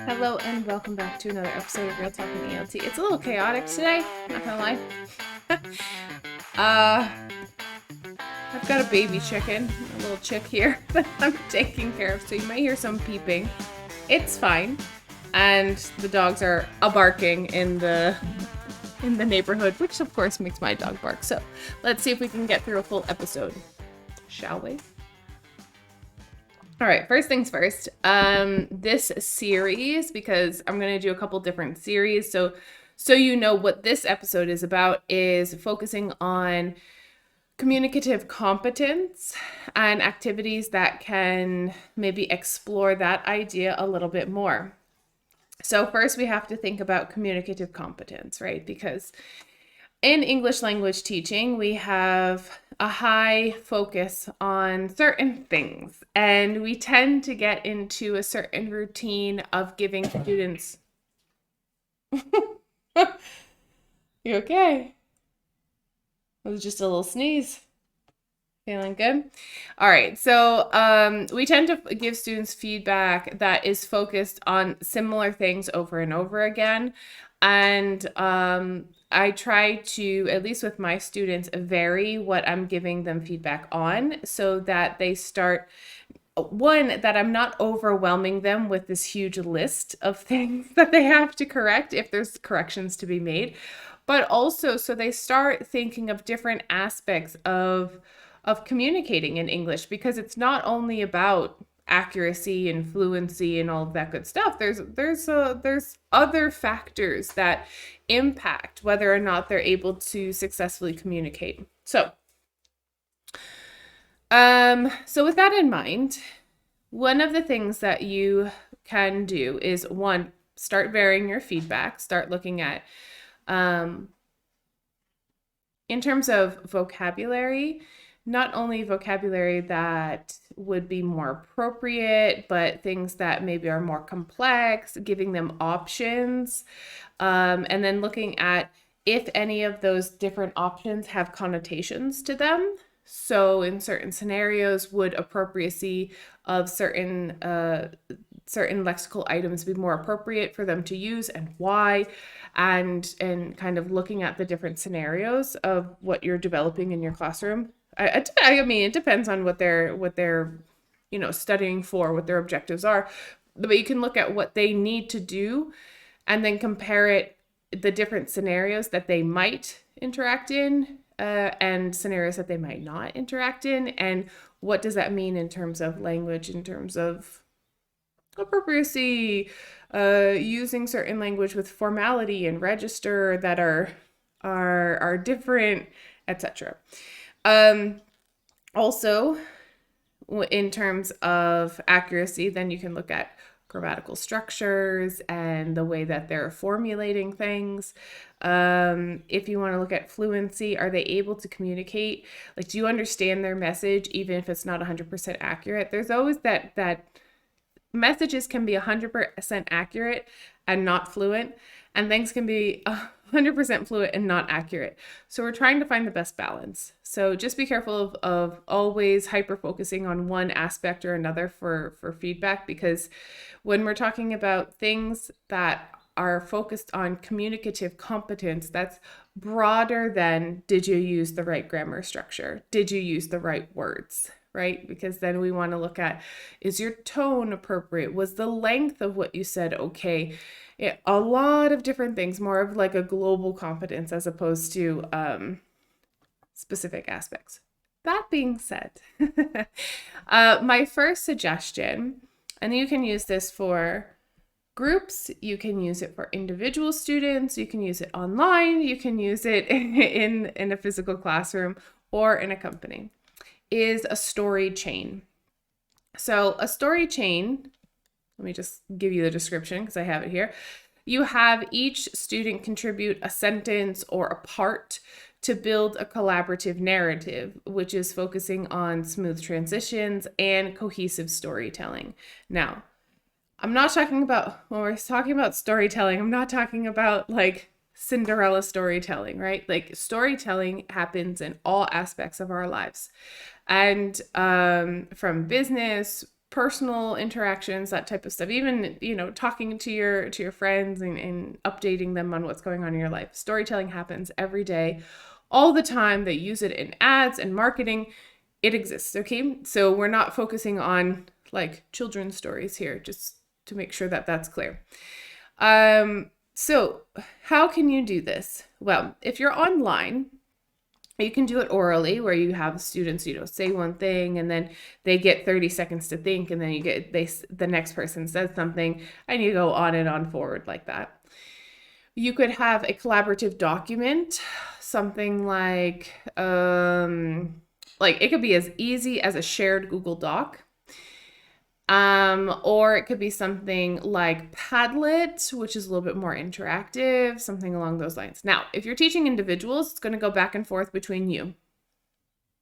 Hello and welcome back to another episode of Real Talking ELT. It's a little chaotic today, not gonna lie. uh, I've got a baby chicken, a little chick here that I'm taking care of, so you might hear some peeping. It's fine, and the dogs are barking in the neighborhood, which of course makes my dog bark. So let's see if we can get through a full episode, shall we? All right, first things first. This series, because I'm going to do a couple different series, so you know what this episode is about, is focusing on communicative competence and activities that can maybe explore that idea a little bit more. So first we have to think about communicative competence, right? Because in English language teaching, we have a high focus on certain things, and we tend to get into a certain routine of giving students. You okay? It was just a little sneeze. Feeling good? All right. So we tend to give students feedback that is focused on similar things over and over again. And I try to, at least with my students, vary what I'm giving them feedback on so that they start, one, that I'm not overwhelming them with this huge list of things that they have to correct if there's corrections to be made, but also so they start thinking of different aspects of communicating in English, because it's not only about accuracy and fluency and all of that good stuff. There's other factors that impact whether or not they're able to successfully communicate. So with that in mind, one of the things that you can do is, one, start varying your feedback, start looking at in terms of vocabulary, not only vocabulary that would be more appropriate, but things that maybe are more complex, giving them options, and then looking at if any of those different options have connotations to them. So in certain scenarios, would appropriacy of certain lexical items be more appropriate for them to use, and why? And kind of looking at the different scenarios of what you're developing in your classroom. I mean, it depends on what they're studying for, what their objectives are, but you can look at what they need to do and then compare it, the different scenarios that they might interact in, and scenarios that they might not interact in, and what does that mean in terms of language, in terms of appropriacy, using certain language with formality and register that are different, etc. Also, in terms of accuracy, then you can look at grammatical structures and the way that they're formulating things. If you want to look at fluency, are they able to communicate? Like, do you understand their message even if it's not 100% accurate? There's always that messages can be 100% accurate and not fluent, and things can be 100% fluent and not accurate. So we're trying to find the best balance. So just be careful of always hyper focusing on one aspect or another for feedback, because when we're talking about things that are focused on communicative competence, that's broader than, did you use the right grammar structure? Did you use the right words? Right? Because then we want to look at, is your tone appropriate? Was the length of what you said okay? A lot of different things, more of like a global competence as opposed to specific aspects. That being said, my first suggestion, and you can use this for groups, you can use it for individual students, you can use it online, you can use it in a physical classroom or in a company, is a story chain. So a story chain, let me just give you the description because I have it here. You have each student contribute a sentence or a part to build a collaborative narrative, which is focusing on smooth transitions and cohesive storytelling. Now, I'm not talking about, when we're talking about storytelling, I'm not talking about like Cinderella storytelling, right? Like, storytelling happens in all aspects of our lives. And from business, personal interactions, that type of stuff. Even, talking to your friends and updating them on what's going on in your life. Storytelling happens every day, all the time. They use it in ads and marketing. It exists, okay? So we're not focusing on like children's stories here, just to make sure that that's clear. So how can you do this? Well, if you're online, you can do it orally, where you have students, say one thing and then they get 30 seconds to think, and then the next person says something, and you go on and on forward like that. You could have a collaborative document, something like it could be as easy as a shared Google Doc. Or it could be something like Padlet, which is a little bit more interactive, something along those lines. Now, if you're teaching individuals, it's going to go back and forth between you.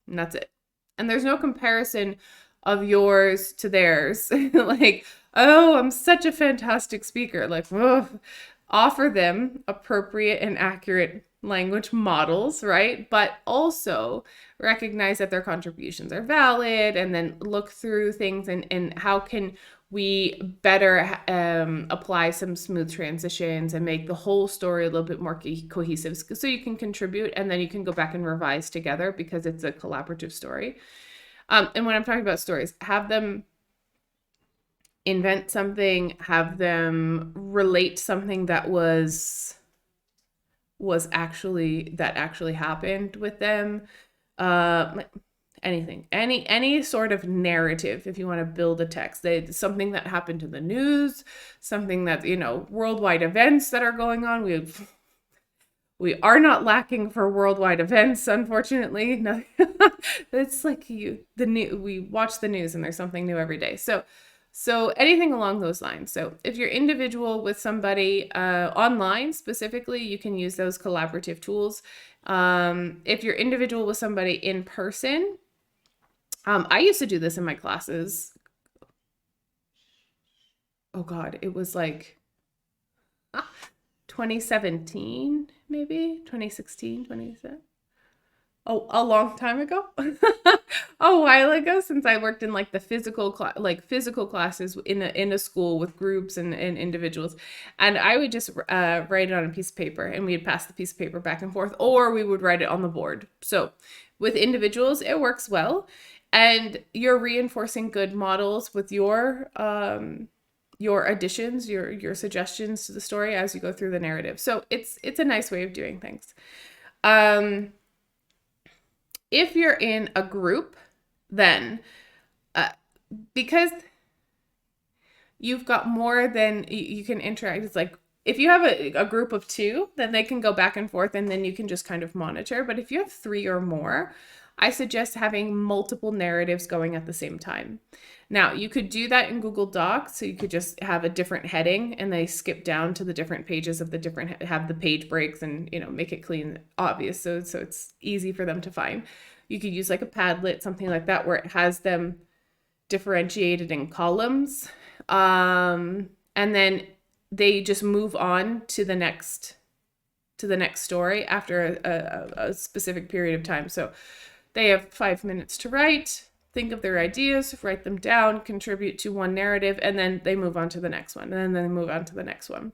And that's it. And there's no comparison of yours to theirs. Like, oh, I'm such a fantastic speaker. Like, ugh. Offer them appropriate and accurate language models, right? But also recognize that their contributions are valid, and then look through things and how can we better apply some smooth transitions and make the whole story a little bit more cohesive, so you can contribute and then you can go back and revise together, because it's a collaborative story. And when I'm talking about stories, have them invent something, have them relate something that actually happened with them. Anything, any sort of narrative. If you want to build a text, something that happened to the news, something that, worldwide events that are going on. We are not lacking for worldwide events, unfortunately. No, it's like we watch the news and there's something new every day. So anything along those lines. So if you're individual with somebody online specifically, you can use those collaborative tools. If you're individual with somebody in person, I used to do this in my classes. Oh God, it was like 2017, maybe 2016, 2017. Oh, a long time ago, a while ago, since I worked in like the physical classes in a school with groups and individuals. And I would just write it on a piece of paper, and we'd pass the piece of paper back and forth, or we would write it on the board. So with individuals, it works well. And you're reinforcing good models with your additions, your suggestions to the story as you go through the narrative. So it's a nice way of doing things. If you're in a group, then because you've got more than you can interact, it's like if you have a group of 2, then they can go back and forth, and then you can just kind of monitor. But if you have 3 or more, I suggest having multiple narratives going at the same time. Now, you could do that in Google Docs, so you could just have a different heading and they skip down to the different pages of have the page breaks and, make it clean, obvious, so it's easy for them to find. You could use like a Padlet, something like that, where it has them differentiated in columns. And then they just move on to the next story after a specific period of time. So they have 5 minutes to write, think of their ideas, write them down, contribute to one narrative, and then they move on to the next one, and then they move on to the next one.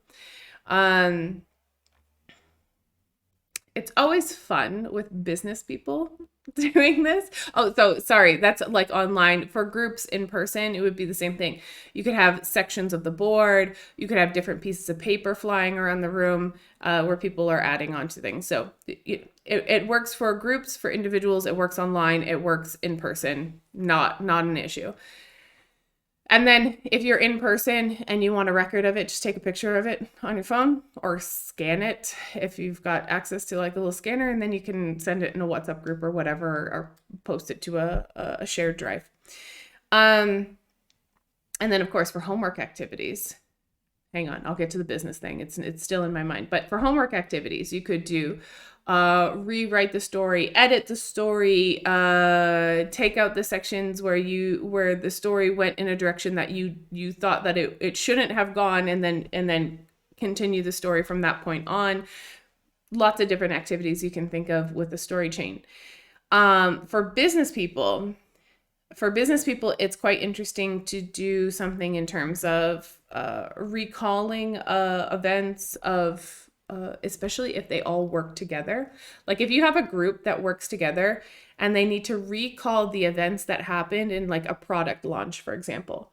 It's always fun with business people doing this. Oh, so sorry, that's like online. For groups in person, it would be the same thing. You could have sections of the board. You could have different pieces of paper flying around the room where people are adding on to things. So it works for groups, for individuals. It works online. It works in person. Not an issue. And then if you're in person and you want a record of it, just take a picture of it on your phone or scan it if you've got access to like a little scanner, and then you can send it in a WhatsApp group or whatever, or post it to a shared drive. And then of course for homework activities, hang on, I'll get to the business thing. It's still in my mind. But for homework activities, you could do rewrite the story, edit the story, take out the sections where the story went in a direction that you thought that it shouldn't have gone, and then continue the story from that point on. Lots of different activities you can think of with the story chain. For business people, For business people, it's quite interesting to do something in terms of recalling events of, especially if they all work together. Like if you have a group that works together and they need to recall the events that happened in like a product launch, for example.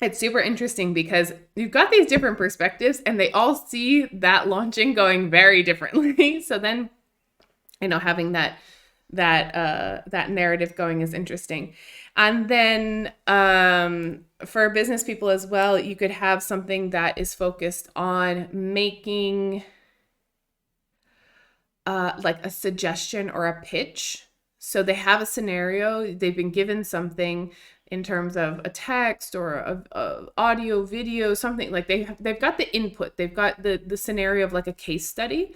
It's super interesting because you've got these different perspectives and they all see that launching going very differently. So then, having that narrative going is interesting. And then for business people as well, you could have something that is focused on making like a suggestion or a pitch. So they have a scenario, they've been given something in terms of a text or a audio, video, something like they've got the input, they've got the scenario of like a case study.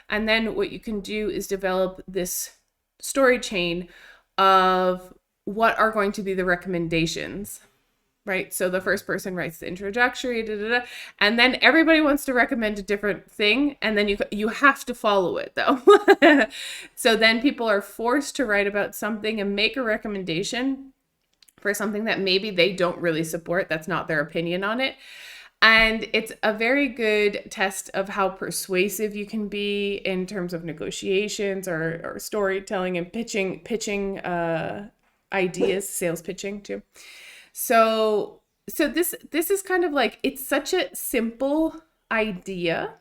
And then what you can do is develop this story chain of what are going to be the recommendations, right? So the first person writes the introductory, and then everybody wants to recommend a different thing, and then you have to follow it though. So then people are forced to write about something and make a recommendation for something that maybe they don't really support, that's not their opinion on it. And it's a very good test of how persuasive you can be in terms of negotiations or storytelling and pitching ideas, sales pitching too. So this is kind of like, it's such a simple idea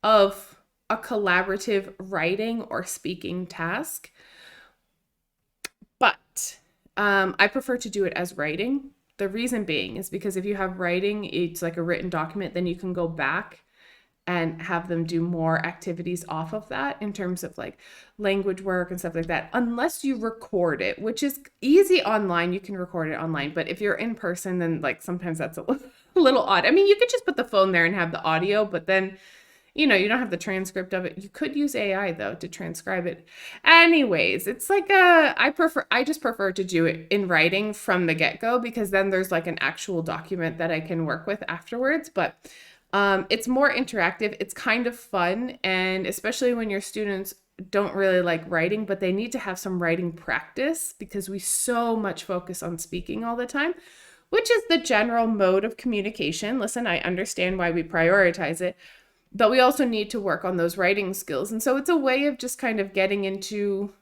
of a collaborative writing or speaking task, but I prefer to do it as writing. The reason being is because if you have writing, it's like a written document, then you can go back and have them do more activities off of that in terms of like language work and stuff like that, unless you record it, which is easy online. You can record it online, but if you're in person, then like sometimes that's a little odd. I mean, you could just put the phone there and have the audio, but then you don't have the transcript of it. You could use AI though to transcribe it. Anyways, it's like I just prefer to do it in writing from the get-go, because then there's like an actual document that I can work with afterwards. But it's more interactive. It's kind of fun. And especially when your students don't really like writing, but they need to have some writing practice, because we so much focus on speaking all the time, which is the general mode of communication. Listen, I understand why we prioritize it, but we also need to work on those writing skills. And so it's a way of just kind of getting into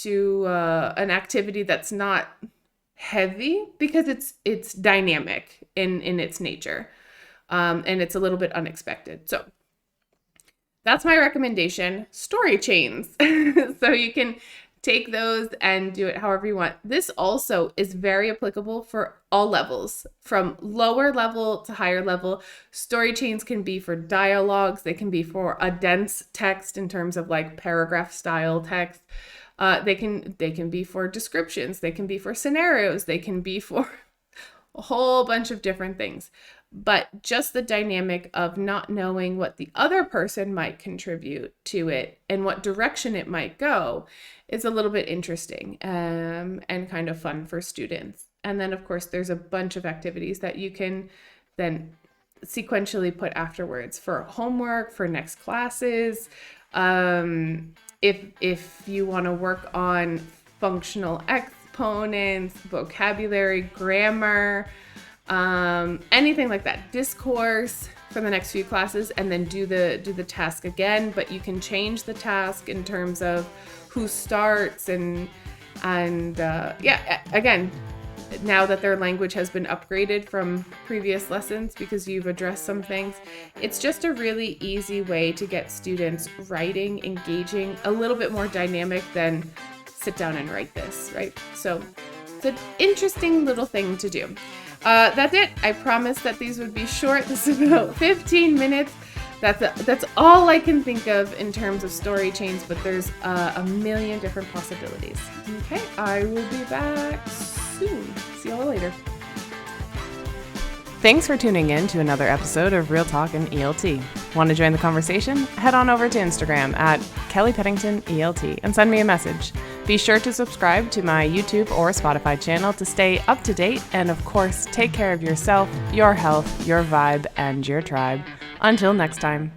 an activity that's not heavy, because it's dynamic in its nature. And it's a little bit unexpected. So that's my recommendation, story chains. So you can take those and do it however you want. This also is very applicable for all levels, from lower level to higher level. Story chains can be for dialogues. They can be for a dense text in terms of like paragraph style text. They can be for descriptions. They can be for scenarios. They can be for a whole bunch of different things. But just the dynamic of not knowing what the other person might contribute to it and what direction it might go is a little bit interesting and kind of fun for students. And then, of course, there's a bunch of activities that you can then sequentially put afterwards for homework, for next classes. If you want to work on functional exponents, vocabulary, grammar, anything like that, discourse for the next few classes, and then do the task again. But you can change the task in terms of who starts and again, now that their language has been upgraded from previous lessons because you've addressed some things, it's just a really easy way to get students writing, engaging, a little bit more dynamic than sit down and write this, right? So it's an interesting little thing to do. That's it. I promised that these would be short. This is about 15 minutes. That's all I can think of in terms of story chains, but there's a million different possibilities. Okay, I will be back soon. See you all later. Thanks for tuning in to another episode of Real Talk and ELT. Want to join the conversation? Head on over to Instagram at Kelly Pettington ELT and send me a message. Be sure to subscribe to my YouTube or Spotify channel to stay up to date. And of course, take care of yourself, your health, your vibe, and your tribe. Until next time.